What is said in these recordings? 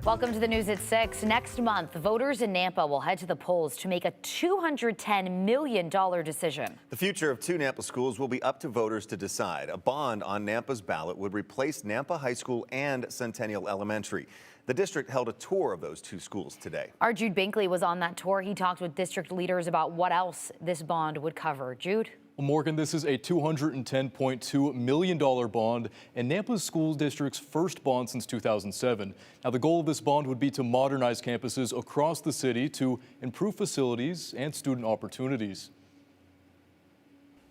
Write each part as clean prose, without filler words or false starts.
Welcome to the news at 6. Next month, voters in Nampa will head to the polls to make a $210 million decision. The future of two Nampa schools will be up to voters to decide. A bond on Nampa's ballot would replace Nampa High School and Centennial Elementary. The district held a tour of those two schools today. Our Jude Binkley was on that tour. He talked with district leaders about what else this bond would cover. Jude? Well, Morgan, this is a $210.2 million bond and Nampa School District's first bond since 2007. Now, the goal of this bond would be to modernize campuses across the city to improve facilities and student opportunities.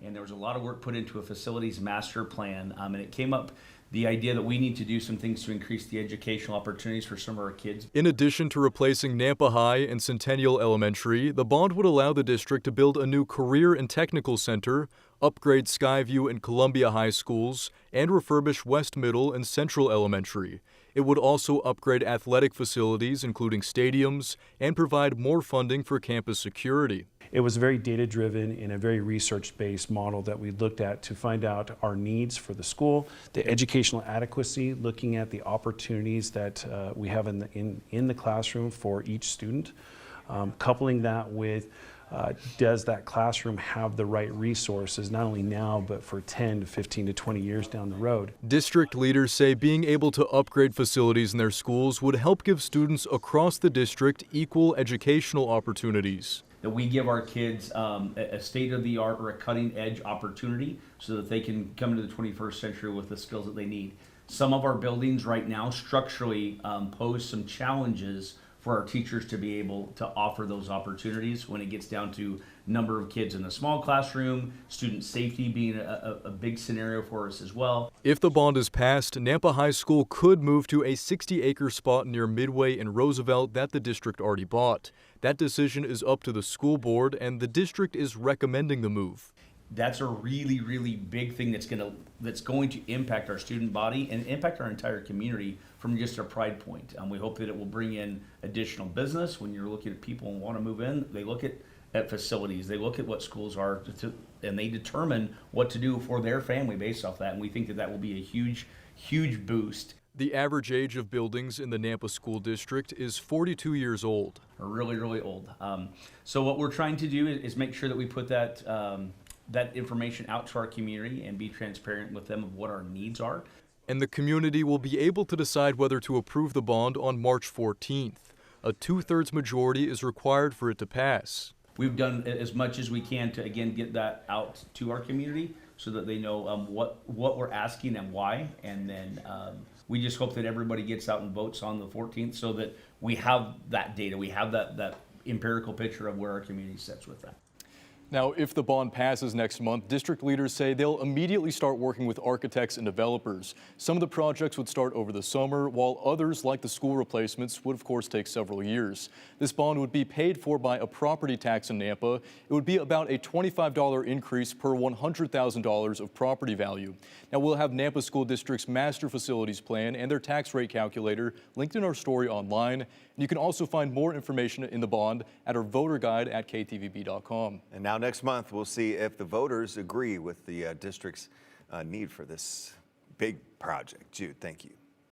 And there was a lot of work put into a facilities master plan, and it came up the idea that we need to do some things to increase the educational opportunities for some of our kids. In addition to replacing Nampa High and Centennial Elementary, the bond would allow the district to build a new career and technical center, upgrade Skyview and Columbia High schools, and refurbish West Middle and Central Elementary. It would also upgrade athletic facilities, including stadiums, and provide more funding for campus security. It was very data-driven and a very research-based model that we looked at to find out our needs for the school, the educational adequacy, looking at the opportunities that we have in the classroom for each student, coupling that with does that classroom have the right resources, not only now, but for 10 to 15 to 20 years down the road. District leaders say being able to upgrade facilities in their schools would help give students across the district equal educational opportunities. That we give our kids a state-of-the-art or a cutting-edge opportunity so that they can come into the 21st century with the skills that they need. Some of our buildings right now structurally pose some challenges for our teachers to be able to offer those opportunities when it gets down to number of kids in a small classroom, student safety being a big scenario for us as well. If the bond is passed, Nampa High School could move to a 60-acre spot near Midway and Roosevelt that the district already bought. That decision is up to the school board, and the district is recommending the move. That's a really, really big thing that's going to impact our student body and impact our entire community from just a pride point. We hope that it will bring in additional business. When you're looking at people and want to move in, they look at facilities, they look at what schools are, and they determine what to do for their family based off that. And we think that that will be a huge, huge boost. The average age of buildings in the Nampa School District is 42 years old. Or really, really old. So what we're trying to do is make sure that we put that information out to our community and be transparent with them of what our needs are. And the community will be able to decide whether to approve the bond on March 14th. A 2/3 majority is required for it to pass. We've done as much as we can to, again, get that out to our community so that they know what we're asking and why. And then we just hope that everybody gets out and votes on the 14th so that we have that data. We have that empirical picture of where our community sits with that. Now, if the bond passes next month, district leaders say they'll immediately start working with architects and developers. Some of the projects would start over the summer, while others, like the school replacements, would of course take several years. This bond would be paid for by a property tax in Nampa. It would be about a $25 increase per $100,000 of property value. Now, we'll have Nampa School District's master facilities plan and their tax rate calculator linked in our story online. And you can also find more information in the bond at our voter guide at ktvb.com. And now next month, we'll see if the voters agree with the district's need for this big project. Jude, thank you.